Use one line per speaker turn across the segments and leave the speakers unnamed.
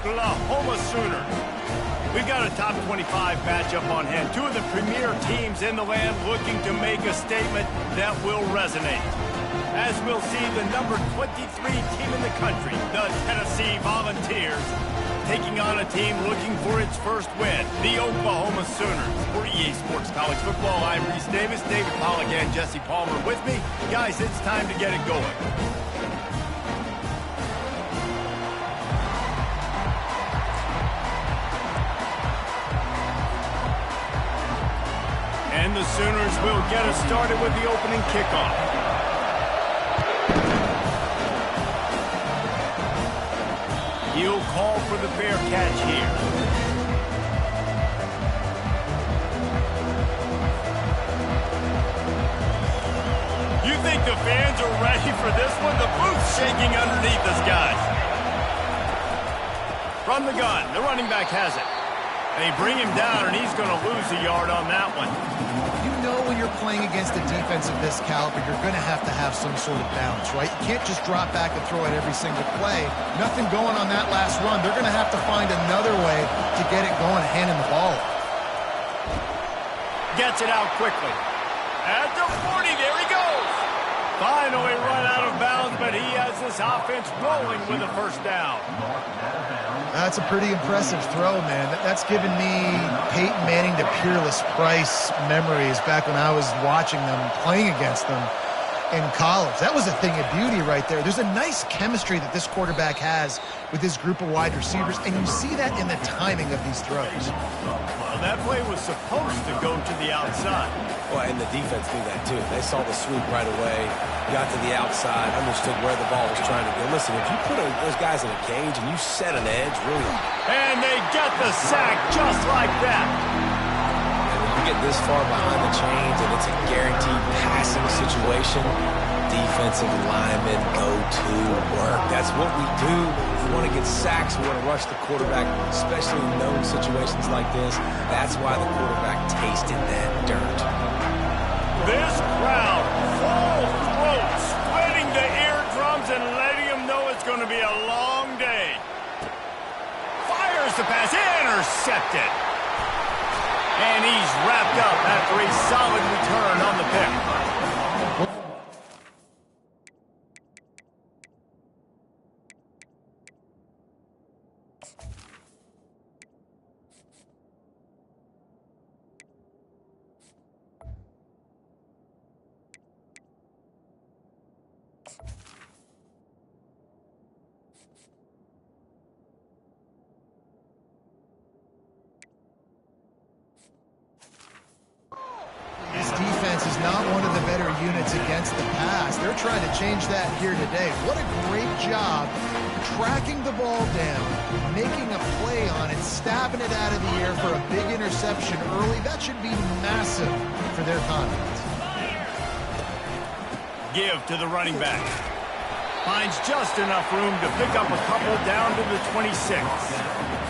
Oklahoma Sooners. We've got a top 25 matchup on hand. Two of the premier teams in the land looking to make a statement that will resonate. As we'll see, the number 23 team in the country, the Tennessee Volunteers, taking on a team looking for its first win, the Oklahoma Sooners. For EA Sports College Football, I'm Reese Davis, David Pollack, and Jesse Palmer with me. Guys, it's time to get it going. And the Sooners will get us started with the opening kickoff. He'll call for the fair catch here. You think the fans are ready for this one? The booth's shaking underneath us, guys. From the gun, the running back has it. They bring him down, and he's going to lose a yard on that one.
You know when you're playing against a defense of this caliber, you're going to have some sort of balance, right? You can't just drop back and throw it every single play. Nothing going on that last run. They're going to have to find another way to get it going, handing the ball.
Gets it out quickly. At the 40, there he goes. Finally run out of bounds, but he has this offense rolling with a first down.
That's a pretty impressive throw, man. That's given me Peyton Manning to Peerless Price memories back when I was watching them, playing against them in college. That was a thing of beauty right there. There's a nice chemistry that this quarterback has with his group of wide receivers, and you see that in the timing of these throws.
Well, that play was supposed to go to the outside.
Well, and the defense knew that, too. They saw the sweep right away, got to the outside, understood where the ball was trying to go. Listen, if you put those guys in a cage and you set an edge, really.
And they get the sack just like that.
And when you get this far behind the chains and it's a guaranteed passing situation, defensive linemen go to work. That's what we do. If we want to get sacks, we want to rush the quarterback, especially in known situations like this. That's why the quarterback tasted that dirt.
This crowd, full throat, splitting the eardrums and letting them know it's going to be a long day. Fires the pass, intercepted. And he's wrapped up after a solid return on the pick.
This defense is not one of the better units against the pass. They're trying to change that here today. What a great job tracking the ball down, making a play on it, stabbing it out of the air for a big interception early. That should be massive for their confidence.
Give to the running back. Finds just enough room to pick up a couple down to the 26.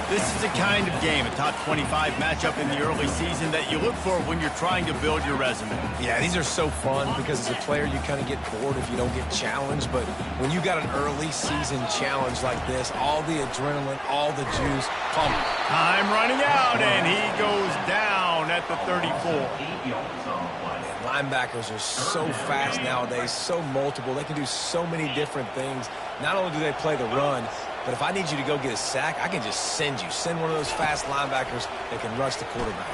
This is the kind of game, a top 25 matchup in the early season that you look for when you're trying to build your resume.
Yeah, these are so fun because as a player you kind of get bored if you don't get challenged, but when you got an early season challenge like this, all the adrenaline, all the juice, pump.
Time running out, and he goes down at the 34.
Linebackers are so fast nowadays, so multiple. They can do so many different things. Not only do they play the run, but if I need you to go get a sack, I can just send you. Send one of those fast linebackers that can rush the quarterback.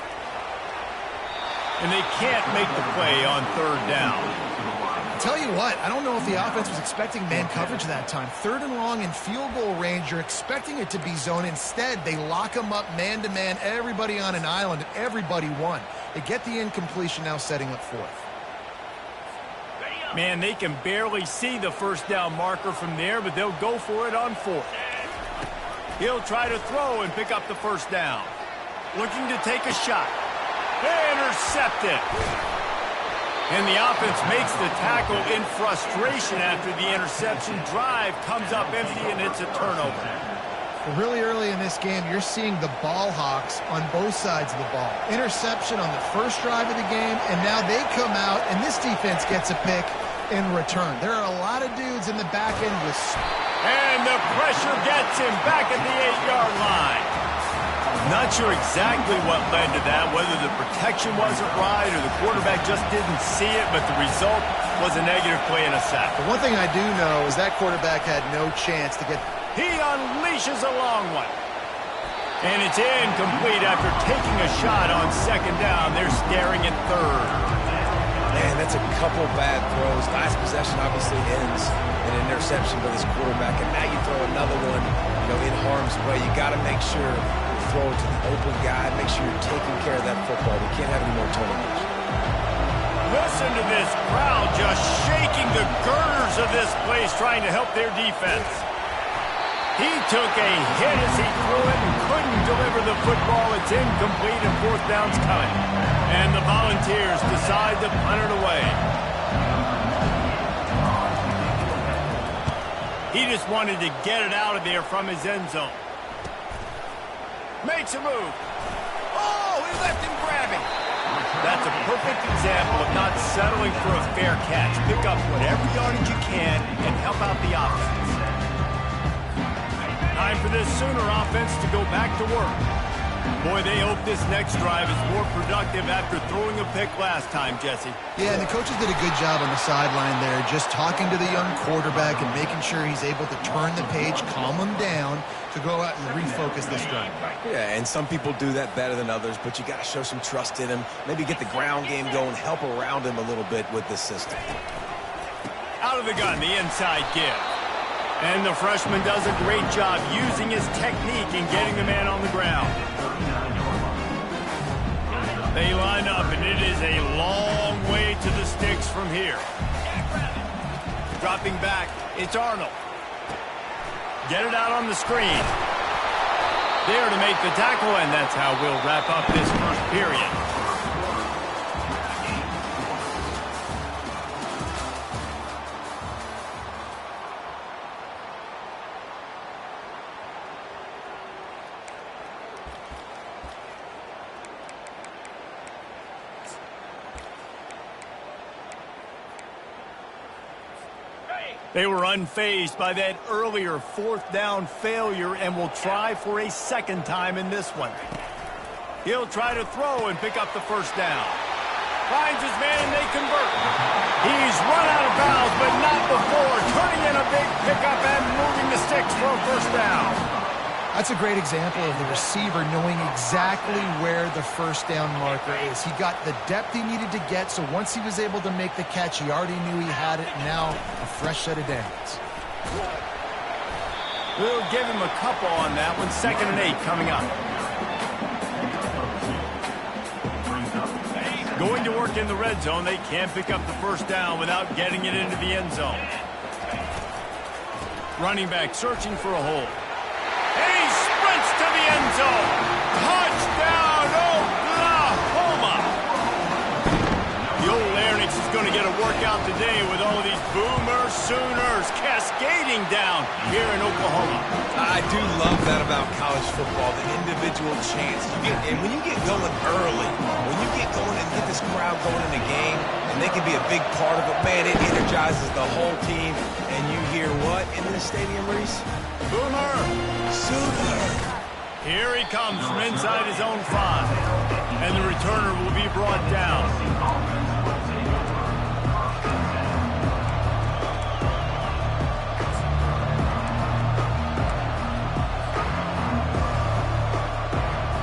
And they can't make the play on third down.
I'll tell you what, I don't know if the offense was expecting man coverage that time. Third and long in field goal range, you're expecting it to be zone. Instead, they lock them up man-to-man, everybody on an island, and everybody won. They get the incompletion now setting up fourth.
Man, they can barely see the first down marker from there, but they'll go for it on fourth. He'll try to throw and pick up the first down. Looking to take a shot. Intercepted. And the offense makes the tackle in frustration after the interception. Drive comes up empty, and it's a turnover.
Really early in this game, you're seeing the ball hawks on both sides of the ball. Interception on the first drive of the game, and now they come out, and this defense gets a pick in return. There are a lot of dudes in the back end with...
And the pressure gets him back at the 8-yard Not sure exactly what led to that, whether the protection wasn't right or the quarterback just didn't see it, but the result was a negative play and a sack.
The one thing I do know is that quarterback had no chance to get...
He unleashes a long one. And it's incomplete after taking a shot on second down. They're staring at third.
Man, that's a couple bad throws. Last possession obviously ends in an interception by this quarterback, and now you throw another one, in harm's way. You got to make sure you throw it to the open guy. Make sure you're taking care of that football. We can't have any more turnovers.
Listen to this crowd just shaking the girders of this place, trying to help their defense. He took a hit as he threw it and couldn't deliver the football. It's incomplete and fourth down's coming. And the Volunteers decide to punt it away. He just wanted to get it out of there from his end zone. Makes a move. Oh, he left him grabbing. That's a perfect example of not settling for a fair catch. Pick up whatever yardage you can and help out the offense. Time for this Sooner offense to go back to work. Boy, they hope this next drive is more productive after throwing a pick last time, Jesse.
Yeah, and the coaches did a good job on the sideline there, just talking to the young quarterback and making sure he's able to turn the page, calm him down to go out and refocus this drive.
Yeah, and some people do that better than others, but you got to show some trust in him. Maybe get the ground game going, help around him a little bit with this system.
Out of the gun, the inside give. And the freshman does a great job using his technique in getting the man on the ground. They line up, and it is a long way to the sticks from here. Dropping back, it's Arnold. Get it out on the screen. There to make the tackle, and that's how we'll wrap up this first period. They were unfazed by that earlier fourth down failure and will try for a second time in this one. He'll try to throw and pick up the first down. Finds his man and they convert. He's run out of bounds, but not before turning in a big pickup and moving the sticks for a first down.
That's a great example of the receiver knowing exactly where the first down marker is. He got the depth he needed to get, so once he was able to make the catch, he already knew he had it. Now, a fresh set of downs.
We'll give him a couple on that one. 2nd and 8 coming up. Going to work in the red zone. They can't pick up the first down without getting it into the end zone. Running back searching for a hole. He sprints to the end zone. Touchdown, Oklahoma. The old Larynx is going to get a workout today with all of these Boomer Sooners cascading down here in Oklahoma.
I do love that about college football, the individual chance. And when you get going early, when you get going and get this crowd going in the game, and they can be a big part of it, man, it energizes the whole team. And you hear what in this stadium, Reese?
Boomer
Sooner.
Here he comes from inside his own 5. And the returner will be brought down.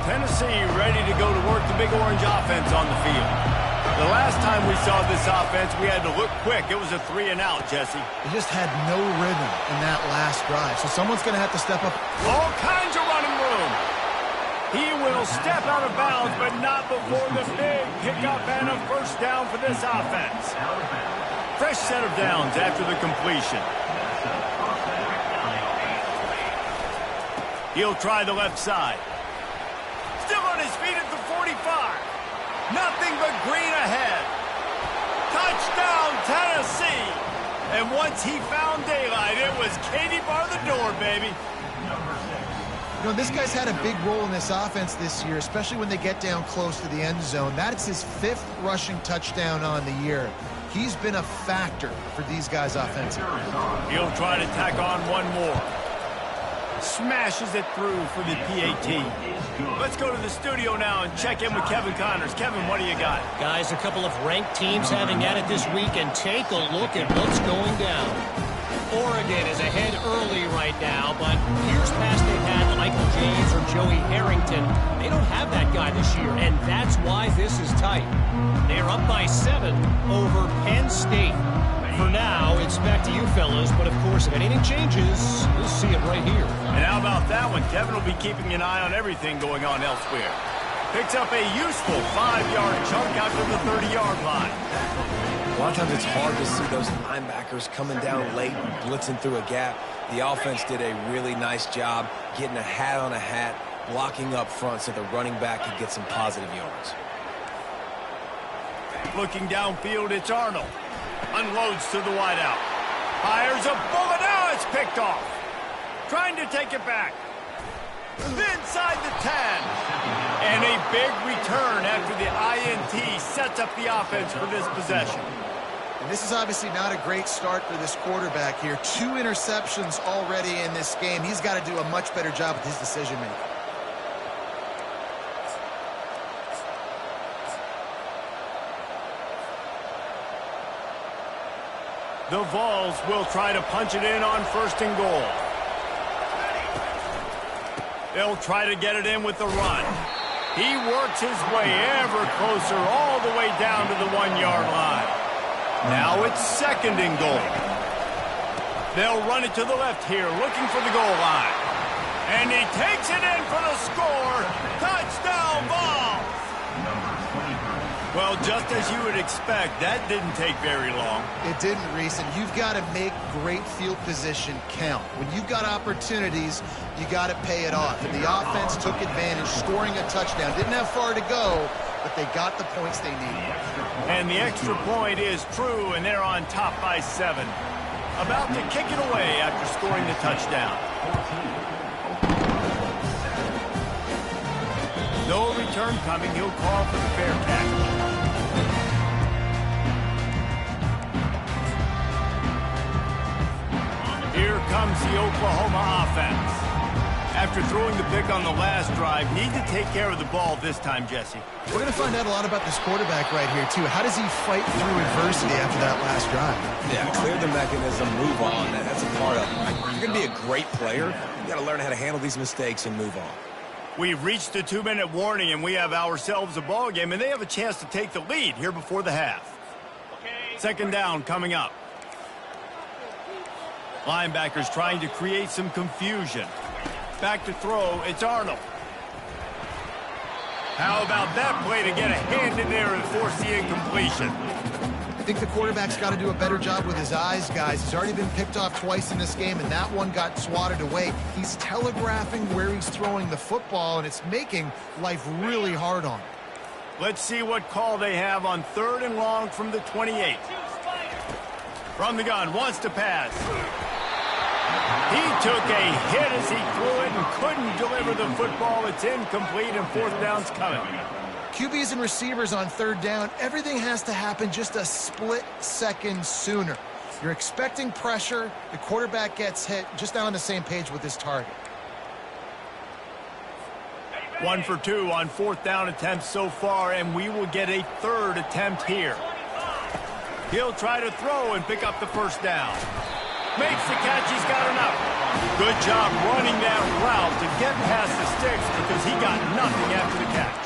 Tennessee ready to go to work the Big Orange offense on the field. The last time we saw this offense, we had to look quick. It was a 3-and-out, Jesse.
They just had no rhythm in that last drive, so someone's going to have to step up.
All kinds of running room. He will step out of bounds, but not before the big pickup and a first down for this offense. Fresh set of downs after the completion. He'll try the left side. Still on his feet at the 45. Nothing but green ahead. Touchdown, Tennessee. And once he found daylight, it was Katie bar the door, baby.
You know, this guy's had a big role in this offense this year, especially when they get down close to the end zone. That's his 5th rushing touchdown on the year. He's been a factor for these guys offensively.
He'll try to tack on one more. Smashes it through for the PAT. Let's go to the studio now and check in with Kevin Connors. Kevin, what do you got?
Guys, a couple of ranked teams having at it this week, and take a look at what's going down. Oregon is ahead early right now, but years past they've had Michael James or Joey Harrington. They don't have that guy this year, and that's why this is tight. They're up by 7 over Penn State. For now, it's back to you fellas, but of course, if anything changes, you'll see it right here.
And how about that one? Kevin will be keeping an eye on everything going on elsewhere. Picks up a useful 5-yard chunk after the 30-yard line.
A lot of times it's hard to see those linebackers coming down late and blitzing through a gap. The offense did a really nice job getting a hat on a hat, blocking up front so the running back could get some positive yards.
Looking downfield, it's Arnold. Unloads to the wideout. Fires a bullet. Now it's picked off. Trying to take it back. Inside the 10. And a big return after the INT sets up the offense for this possession.
And this is obviously not a great start for this quarterback here. 2 interceptions already in this game. He's got to do a much better job with his decision-making.
The Vols will try to punch it in on 1st and goal. They'll try to get it in with the run. He works his way ever closer all the way down to the 1-yard line. Now it's 2nd and goal. They'll run it to the left here, looking for the goal line. And he takes it in for the score. Touchdown, Vols! Well, just as you would expect, that didn't take very long.
It didn't, Reese, and you've got to make great field position count. When you've got opportunities, you got to pay it off. And the offense took advantage, scoring a touchdown. Didn't have far to go, but they got the points they needed.
And the extra point is true, and they're on top by 7. About to kick it away after scoring the touchdown. No return coming. He'll call for the fair catch. Here comes the Oklahoma offense. After throwing the pick on the last drive, need to take care of the ball this time, Jesse.
We're going to find out a lot about this quarterback right here, too. How does he fight through adversity after that last drive?
Yeah, clear the mechanism, move on. That's a part of it. You're going to be a great player. You got to learn how to handle these mistakes and move on.
We've reached the 2-minute warning, and we have ourselves a ball game, and they have a chance to take the lead here before the half. 2nd down coming up. Linebackers trying to create some confusion. Back to throw, it's Arnold. How about that play to get a hand in there and force the incompletion?
I think the quarterback's got to do a better job with his eyes, guys. He's already been picked off twice in this game, and that one got swatted away. He's telegraphing where he's throwing the football, and it's making life really hard on him.
Let's see what call they have on 3rd and long from the 28. From the gun, wants to pass. He took a hit as he threw it and couldn't deliver the football. It's incomplete, and 4th down's coming.
QBs and receivers on 3rd down, everything has to happen just a split second sooner. You're expecting pressure, the quarterback gets hit, just not on the same page with his target.
1 for 2 on 4th down attempts so far, and we will get a 3rd attempt here. He'll try to throw and pick up the 1st down. Makes the catch, he's got enough. Good job running that route to get past the sticks because he got nothing after the catch.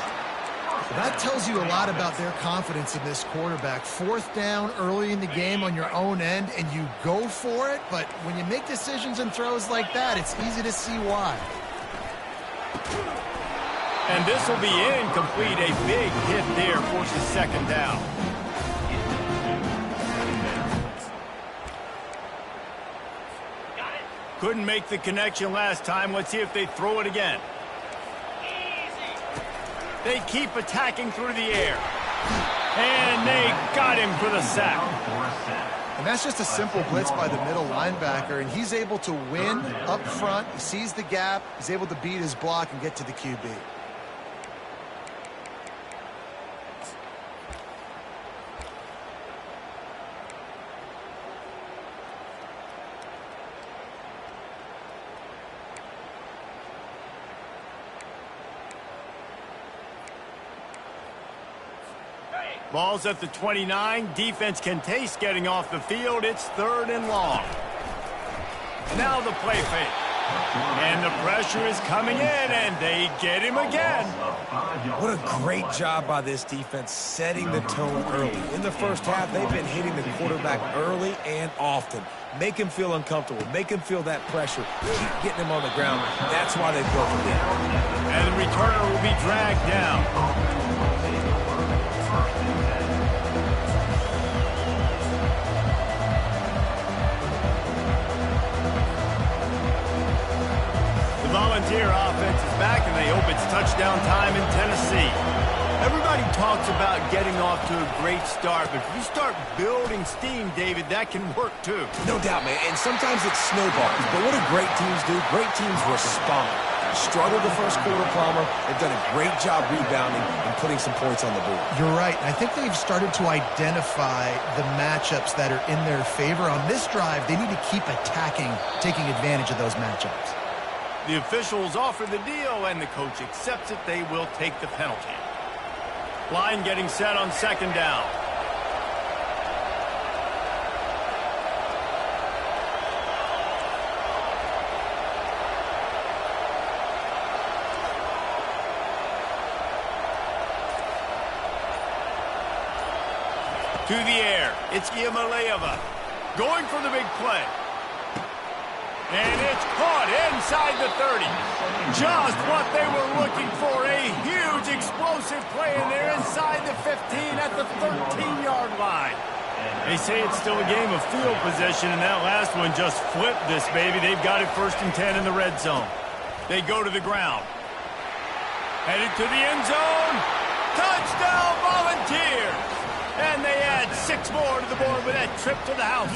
That tells you a lot about their confidence in this quarterback. 4th down early in the game on your own end, and you go for it, but when you make decisions and throws like that, it's easy to see why.
And this will be incomplete. A big hit there forces 2nd down. Couldn't make the connection last time. Let's see if they throw it again. They keep attacking through the air. And they got him for the sack.
And that's just a simple blitz by the middle linebacker, and he's able to win up front. He sees the gap. He's able to beat his block and get to the QB.
Ball's at the 29. Defense can taste getting off the field. It's 3rd and long. Now the play fake. And the pressure is coming in, and they get him again.
What a great job by this defense setting the tone early. In the first half, they've been hitting the quarterback early and often. Make him feel uncomfortable. Make him feel that pressure. Keep getting him on the ground. That's why they built the lead.
And the returner will be dragged down. The Volunteer offense is back, and they hope it's touchdown time in Tennessee. Everybody talks about getting off to a great start, but if you start building steam, David, that can work too.
No doubt, man, and sometimes it snowballs. But what do great teams do? Great teams respond. Struggled the first quarter, Palmer. They've done a great job rebounding and putting some points on the board.
You're right. I think they've started to identify the matchups that are in their favor. On this drive, they need to keep attacking, taking advantage of those matchups.
The officials offer the deal, and the coach accepts it. They will take the penalty. Line getting set on 2nd down. To the air. It's Iamaleava going for the big play. And it's caught inside the 30. Just what they were looking for. A huge explosive play, and they're inside the 15 at the 13-yard line. They say it's still a game of field position, and that last one just flipped this baby. They've got it 1st and 10 in the red zone. They go to the ground. Headed to the end zone. Touchdown, Volunteers! And they add 6 more to the board with that trip to the house.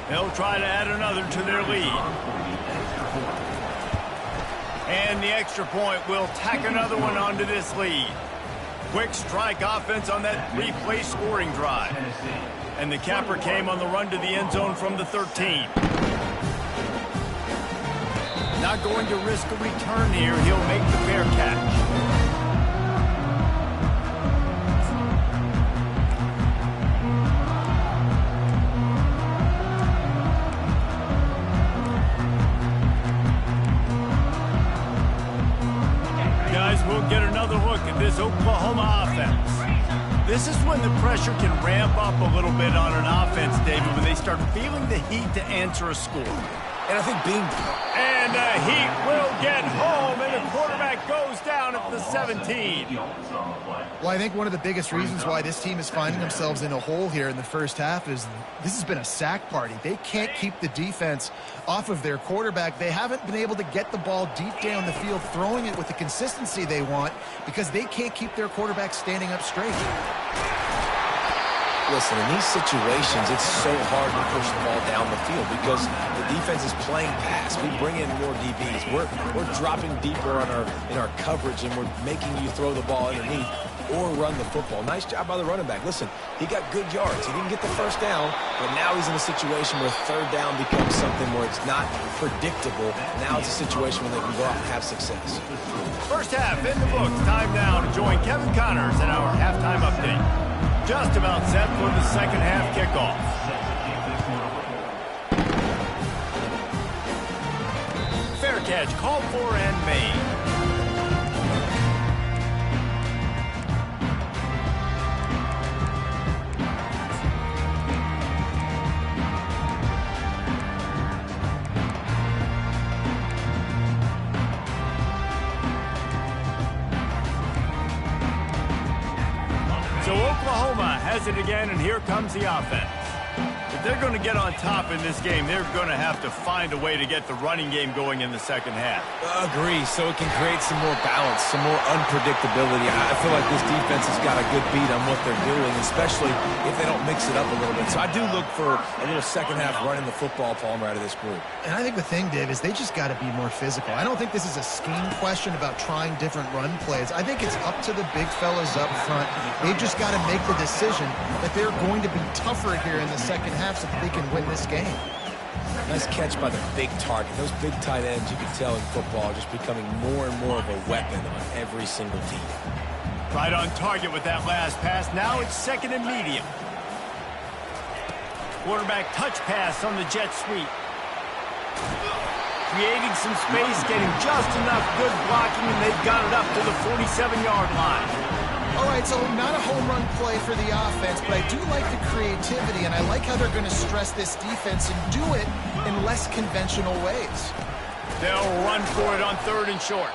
They'll try to add another to their lead. And the extra point will tack another one onto this lead. Quick strike offense on that replay scoring drive. And the capper came on the run to the end zone from the 13. Not going to risk a return here. He'll make the fair catch. We'll get another look at this Oklahoma offense. This is when the pressure can ramp up a little bit on an offense, David, when they start feeling the heat to answer a score.
And I think
And the heat will get home, and the quarterback goes down at the 17.
Well, I think one of the biggest reasons why this team is finding themselves in a hole here in the first half is this has been a sack party. They can't keep the defense off of their quarterback. They haven't been able to get the ball deep down the field, throwing it with the consistency they want because they can't keep their quarterback standing up straight.
Listen, in these situations, it's so hard to push the ball down the field because the defense is playing pass. We bring in more DBs. We're dropping deeper in our coverage, and we're making you throw the ball underneath or run the football. Nice job by the running back. Listen, he got good yards. He didn't get the first down, but now he's in a situation where 3rd down becomes something where it's not predictable. Now it's a situation where they can go out and have success.
First half in the books. Time now to join Kevin Connors in our halftime update. Just about set for the second half kickoff. Fair catch called for and made. So Oklahoma has it again, and here comes the offense. If they're going to get on top in this game, they're going to have to find a way to get the running game going in the second half.
Agree, so it can create some more balance, some more unpredictability. I feel like this defense has got a good beat on what they're doing, especially if they don't mix it up a little bit. So I do look for a little second half running the football, Palmer, out of this group.
And I think the thing, Dave, is they just got to be more physical. I don't think this is a scheme question about trying different run plays. I think it's up to the big fellas up front. They've just got to make the decision that they're going to be tougher here in the second half so that they can win this game.
Nice catch by the big target. Those big tight ends, you can tell in football, are just becoming more and more of a weapon on every single team.
Right on target with that last pass. Now it's second and medium. Quarterback touch pass on the jet sweep. Creating some space, getting just enough good blocking, and they've got it up to the 47-yard line.
All right, so not a home run play for the offense, but I do like the creativity, and I like how they're going to stress this defense and do it in less conventional ways.
They'll run for it on third and short.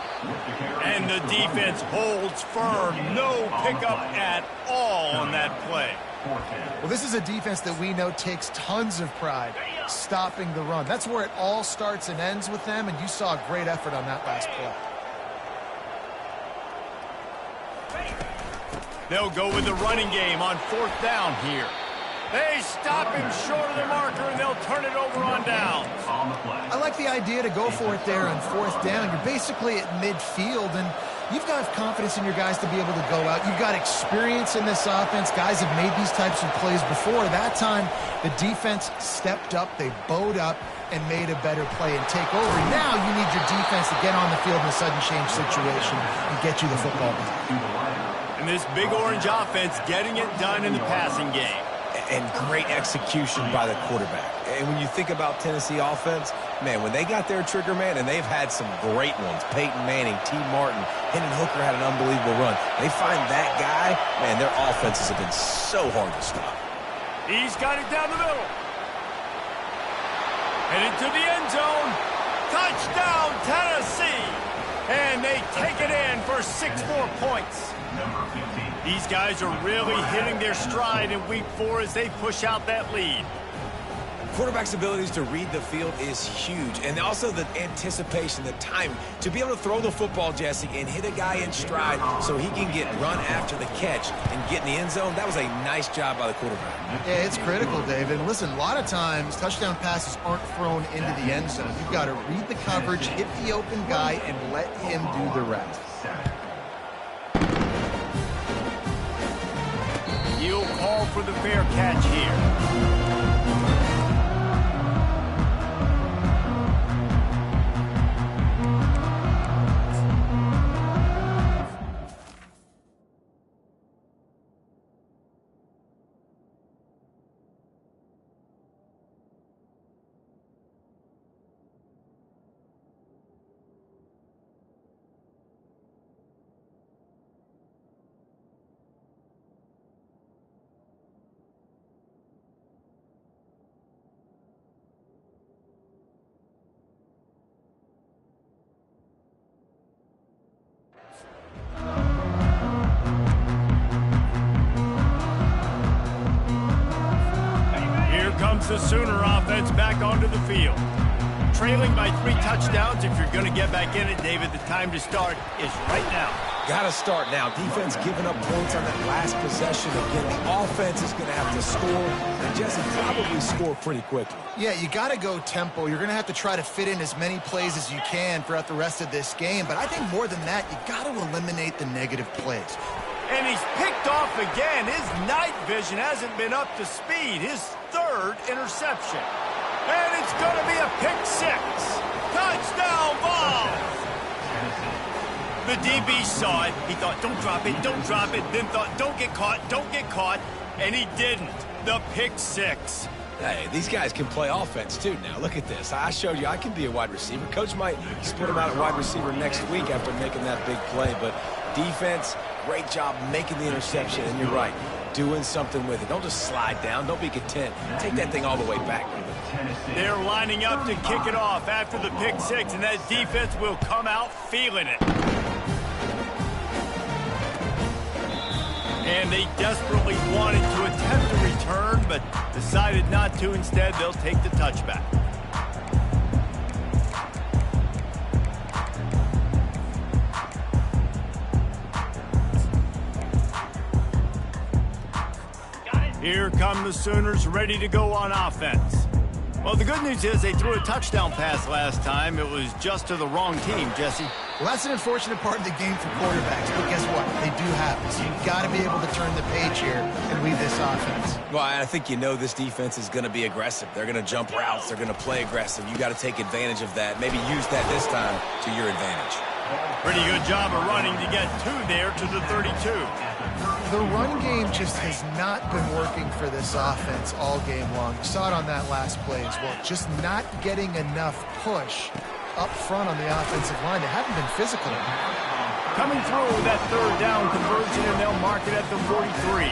And the defense holds firm. No pickup at all on that play.
Well, this is a defense that we know takes tons of pride stopping the run. That's where it all starts and ends with them, and you saw a great effort on that last play.
They'll go with the running game on fourth down here. They stop him short of the marker, and they'll turn it over on downs.
I like the idea to go for it there on fourth down. You're basically at midfield, and you've got confidence in your guys to be able to go out. You've got experience in this offense. Guys have made these types of plays before. That time, the defense stepped up. They bowed up and made a better play and take over. Now you need your defense to get on the field in a sudden change situation and get you the football back.
And this big orange offense getting it done in the passing game.
And great execution by the quarterback. And when you think about Tennessee offense, man, when they got their trigger man, and they've had some great ones, Peyton Manning, T. Martin, Hendon Hooker had an unbelievable run. They find that guy, man, their offenses have been so hard to stop.
He's got it down the middle. Headed to the end zone. Touchdown, Tennessee. And they take it in for 6 more points. These guys are really hitting their stride in week 4 as they push out that lead.
Quarterback's abilities to read the field is huge. And also the anticipation, the time to be able to throw the football, Jesse, and hit a guy in stride so he can get run after the catch and get in the end zone. That was a nice job by the quarterback.
Yeah, it's critical, David. And listen, a lot of times touchdown passes aren't thrown into the end zone. You've got to read the coverage, hit the open guy, and let him do the rest.
He'll call for the fair catch here. The Sooner offense back onto the field. Trailing by 3 touchdowns. If you're going to get back in it, David, the time to start is right now.
Got to start now. Defense giving up points on that last possession. Again, the offense is going to have to score, and Jesse probably score pretty quickly.
Yeah, you got to go tempo. You're going to have to try to fit in as many plays as you can throughout the rest of this game, but I think more than that, you got to eliminate the negative plays.
And he's picked off again. His night vision hasn't been up to speed. His 3rd interception. And it's going to be a pick 6. Touchdown, Vols! The DB saw it. He thought, don't drop it, don't drop it. Then thought, don't get caught. And he didn't. The pick 6.
Hey, these guys can play offense, too. Now, look at this. I showed you I can be a wide receiver. Coach might split him out at wide receiver next week after making that big play. But defense, great job making the interception. And you're right, doing something with it. Don't just slide down. Don't be content. Take that thing all the way back.
They're lining up to kick it off after the pick 6, and that defense will come out feeling it. And they desperately wanted to attempt a return, but decided not to. Instead, they'll take the touchback. Here come the Sooners ready to go on offense. Well, the good news is they threw a touchdown pass last time. It was just to the wrong team, Jesse.
Well, that's an unfortunate part of the game for quarterbacks, but guess what? They do have it. So you've got to be able to turn the page here and lead this offense.
Well, I think you know this defense is going to be aggressive. They're going to jump routes. They're going to play aggressive. You got to take advantage of that. Maybe use that this time to your advantage.
Pretty good job of running to get 2 there to the 32.
The run game just has not been working for this offense all game long. You saw it on that last play as well. Just not getting enough push up front on the offensive line. They haven't been physical.
Coming through with that 3rd down conversion, and they'll mark it at the 43.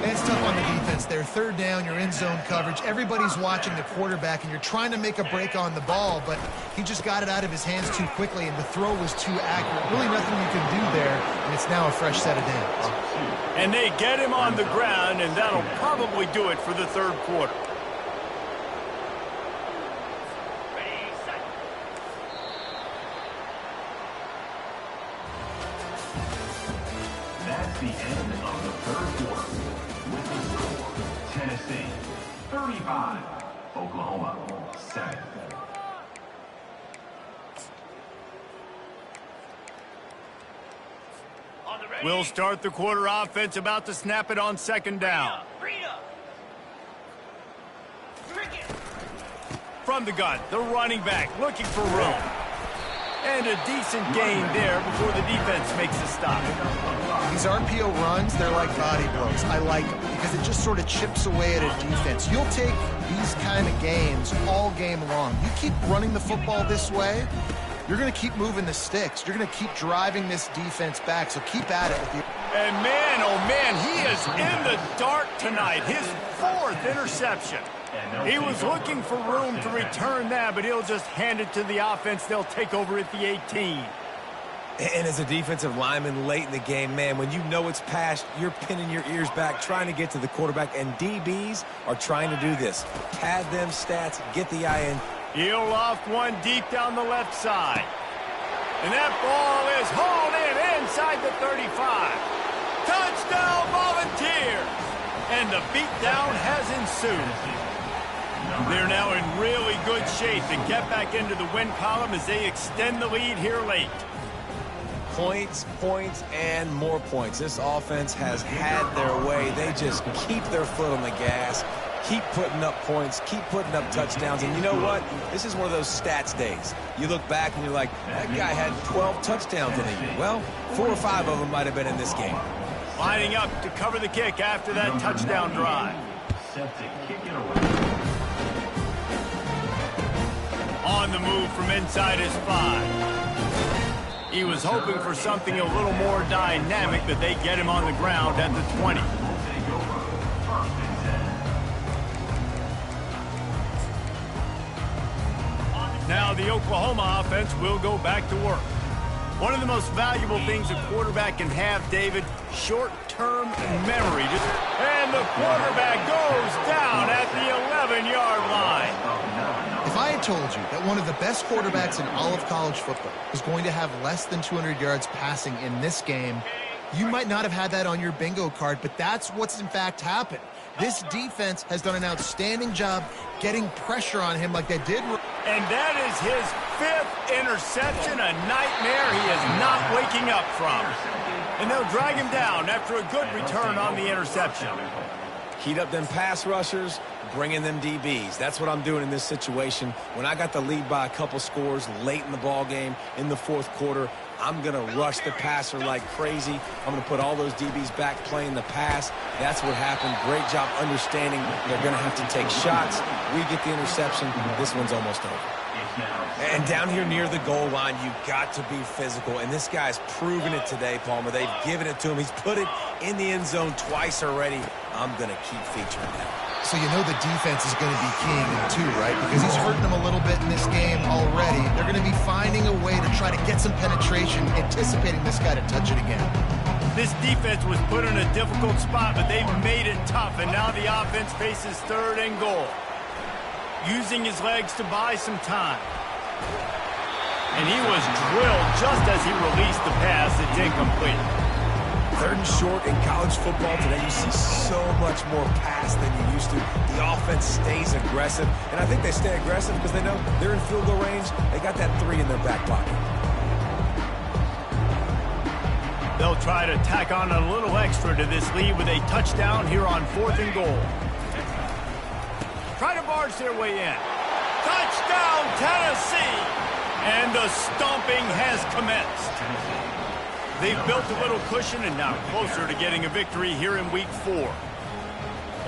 It's tough on the defense there. 3rd down, you're in zone coverage. Everybody's watching the quarterback, and you're trying to make a break on the ball, but he just got it out of his hands too quickly, and the throw was too accurate. Really nothing you can do there, and it's now a fresh set of downs.
And they get him on the ground, and that'll probably do it for the 3rd quarter.
That's the end of the 3rd quarter. With the score, Tennessee 35, Oklahoma 7.
We'll start the quarter offense, about to snap it on 2nd down. From the gun, the running back looking for room. And a decent gain there before the defense makes a stop.
These RPO runs, they're like body blows. I like them because it just sort of chips away at a defense. You'll take these kind of gains all game long. You keep running the football this way, you're going to keep moving the sticks. You're going to keep driving this defense back, so keep at it with you.
And man, oh man, he is in the dark tonight. His 4th interception. He was looking for room to return that, but he'll just hand it to the offense. They'll take over at the 18.
And as a defensive lineman late in the game, man, when you know it's past, you're pinning your ears back, trying to get to the quarterback, and DBs are trying to do this. Pad them stats, get the eye in.
He'll loft one deep down the left side. And that ball is hauled in inside the 35. Touchdown, Volunteers! And the beatdown has ensued. They're now in really good shape to get back into the win column as they extend the lead here late.
Points, points, and more points. This offense has had their way. They just keep their foot on the gas, keep putting up points, keep putting up touchdowns. And you know what? This is one of those stats days. You look back and you're like, that guy had 12 touchdowns in a year. Well, 4 or 5 of them might have been in this game.
Lining up to cover the kick after that touchdown drive.
Set to kick it away.
On the move from inside his 5. He was hoping for something a little more dynamic, but they get him on the ground at the 20. Now the Oklahoma offense will go back to work. One of the most valuable things a quarterback can have, David, short-term memory. And the quarterback goes down at the 11-yard line.
If I had told you that one of the best quarterbacks in all of college football is going to have less than 200 yards passing in this game, you might not have had that on your bingo card, but that's what's in fact happened. This defense has done an outstanding job getting pressure on him like they did.
And that is his 5th interception, a nightmare he is not waking up from. And they'll drag him down after a good return on the interception.
Heat up them pass rushers, bring in them DBs. That's what I'm doing in this situation. When I got the lead by a couple scores late in the ball game in the 4th quarter, I'm going to rush the passer like crazy. I'm going to put all those DBs back playing the pass. That's what happened. Great job understanding they're going to have to take shots. We get the interception. This one's almost over. And down here near the goal line, you've got to be physical. And this guy's proven it today, Palmer. They've given it to him. He's put it in the end zone twice already. I'm going to keep featuring that.
So you know the defense is going to be keying him too, right? Because he's hurting them a little bit in this game already. They're going to be finding a way to try to get some penetration, anticipating this guy to touch it again.
This defense was put in a difficult spot, but they've made it tough, and now the offense faces 3rd and goal. Using his legs to buy some time. And he was drilled just as he released the pass. It's incomplete.
3rd and short in college football today, you see so much more pass than you used to. The offense stays aggressive, and I think they stay aggressive because they know they're in field goal range. They got that 3 in their back pocket.
They'll try to tack on a little extra to this lead with a touchdown here on 4th and goal. Try to barge their way in. Touchdown, Tennessee! And the stomping has commenced. They've built a little cushion and now closer to getting a victory here in Week 4.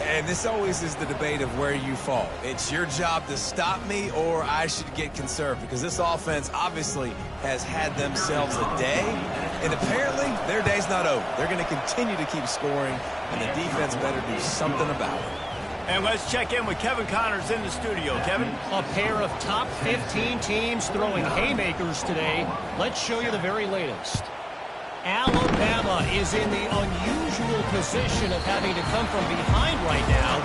And this always is the debate of where you fall. It's your job to stop me or I should get conserved, because this offense obviously has had themselves a day, and apparently their day's not over. They're going to continue to keep scoring, and the defense better do something about it.
And let's check in with Kevin Connors in the studio. Kevin?
A pair of top 15 teams throwing haymakers today. Let's show you the very latest. Alabama is in the unusual position of having to come from behind right now,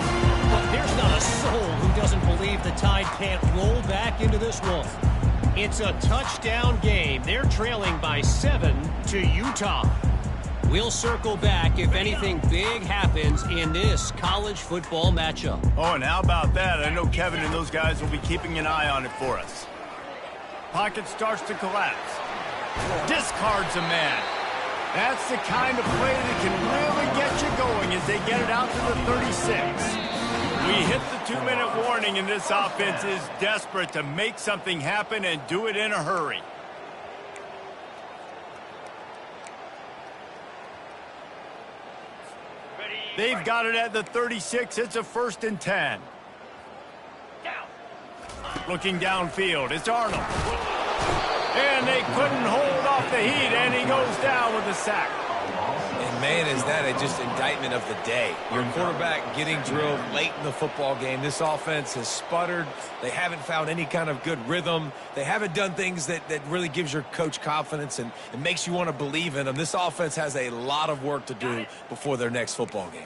but there's not a soul who doesn't believe the Tide can't roll back into this one. It's a touchdown game. They're trailing by 7 to Utah. We'll circle back if anything big happens in this college football matchup.
Oh, and how about that? I know Kevin and those guys will be keeping an eye on it for us. Pocket starts to collapse. Discards a man. That's the kind of play that can really get you going as they get it out to the 36. We hit the 2-minute warning, and this offense is desperate to make something happen and do it in a hurry. They've got it at the 36. It's a 1st and 10. Looking downfield, it's Arnold. And they couldn't hold off the heat, and he goes down with a sack.
And, man, is that just indictment of the day. Your quarterback getting drilled late in the football game. This offense has sputtered. They haven't found any kind of good rhythm. They haven't done things that really gives your coach confidence and makes you want to believe in them. This offense has a lot of work to do before their next football game.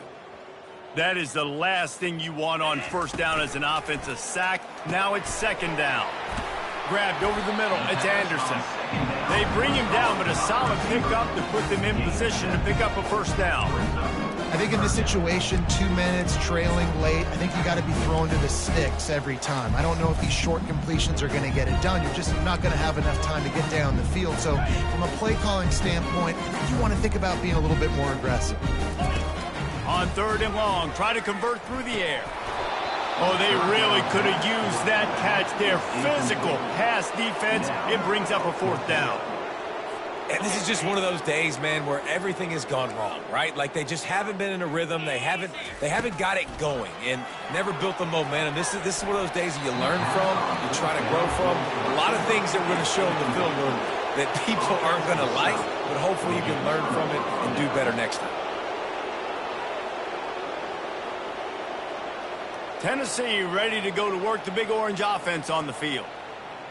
That is the last thing you want on 1st down as an offense, a sack. Now it's 2nd down. Grabbed over the middle. It's Anderson. They bring him down, but a solid pickup to put them in position to pick up a 1st down.
I think in this situation, 2 minutes, trailing late, I think you got to be thrown to the sticks every time. I don't know if these short completions are going to get it done. You're just not going to have enough time to get down the field. So from a play-calling standpoint, you want to think about being a little bit more aggressive.
On 3rd and long, try to convert through the air. Oh, they really could have used that catch there. Physical pass defense. It brings up a 4th down.
And this is just one of those days, man, where everything has gone wrong, right? Like they just haven't been in a rhythm. They haven't got it going and never built the momentum. This is one of those days that you learn from, you try to grow from. A lot of things that we're going to show in the film room that people aren't going to like, but hopefully you can learn from it and do better next time.
Tennessee ready to go to work the Big Orange offense on the field.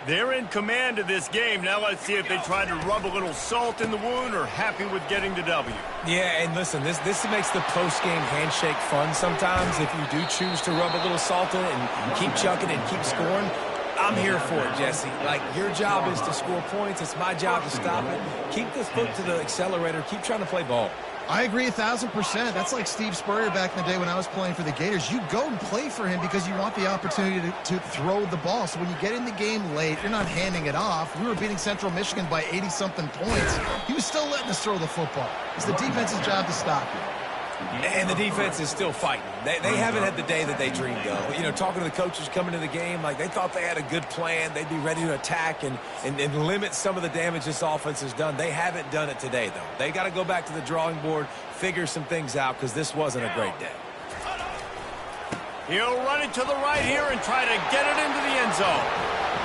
They're in command of this game. Now let's see if they try to rub a little salt in the wound or happy with getting the W.
Yeah, and listen, this makes the post-game handshake fun sometimes if you do choose to rub a little salt in it and keep chucking and keep scoring. I'm here for it, Jesse. Like, your job is to score points. It's my job to stop it. Keep the foot to the accelerator. Keep trying to play ball.
I agree 1,000%. That's like Steve Spurrier back in the day when I was playing for the Gators. You go and play for him because you want the opportunity to throw the ball. So when you get in the game late, you're not handing it off. We were beating Central Michigan by 80-something points. He was still letting us throw the football. It's the defense's job to stop you.
And the defense is still fighting. They haven't had the day that they dreamed of. You know, talking to the coaches coming to the game, like they thought they had a good plan. They'd be ready to attack and limit some of the damage this offense has done. They haven't done it today, though. They got to go back to the drawing board, figure some things out, because this wasn't a great day.
He'll run it to the right here and try to get it into the end zone.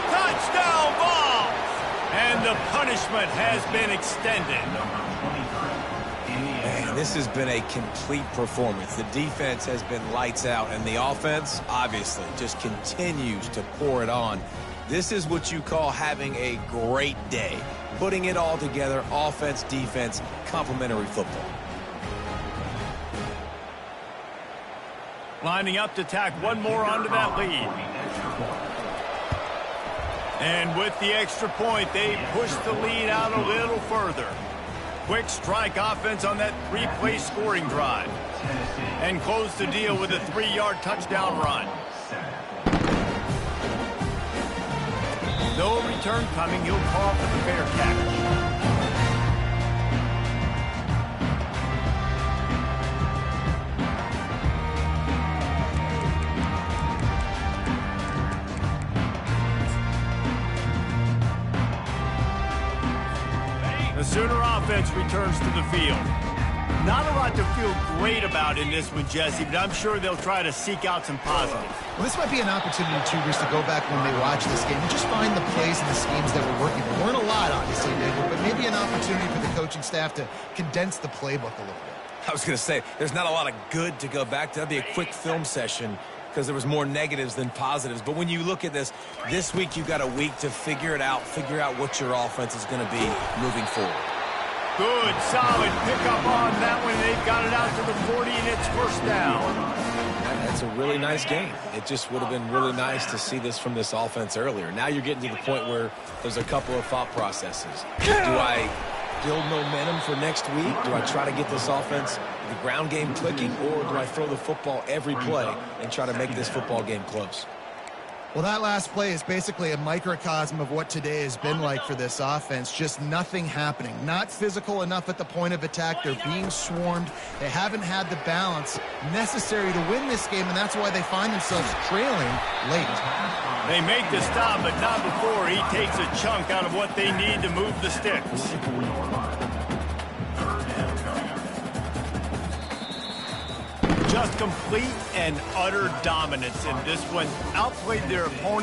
Touchdown, Vols! And the punishment has been extended.
Man, this has been a complete performance. The defense has been lights out, and the offense, obviously, just continues to pour it on. This is what you call having a great day. Putting it all together, offense, defense, complementary football.
Lining up to tack one more onto that lead. And with the extra point, they push the lead out a little further. Quick strike offense on that 3-play scoring drive. And close the deal with a 3-yard touchdown run. No return coming. He'll call for the fair catch. The Sooner offense returns to the field. Not a lot to feel great about in this one, Jesse, but I'm sure they'll try to seek out some positives.
Well, this might be an opportunity, too, Bruce, to go back when they watch this game and just find the plays and the schemes that were working. There weren't a lot, obviously, but maybe an opportunity for the coaching staff to condense the playbook a little bit.
I was going to say, there's not a lot of good to go back to. That'd be a quick film session because there was more negatives than positives. But when you look at this week you've got a week to figure it out, figure out what your offense is going to be moving forward.
Good, solid pickup on that one. They've got it out to the 40, and it's first down.
That's a really nice game. It just would have been really nice to see this from this offense earlier. Now you're getting to the point where there's a couple of thought processes. Do I build momentum for next week? Do I try to get this offense, the ground game clicking, or do I throw the football every play and try to make this football game close?
Well, that last play is basically a microcosm of what today has been like for this offense. Just nothing happening. Not physical enough at the point of attack. They're being swarmed. They haven't had the balance necessary to win this game, and that's why they find themselves trailing late.
They make the stop, but not before he takes a chunk out of what they need to move the sticks. Just complete and utter dominance in this one. Outplayed their opponent.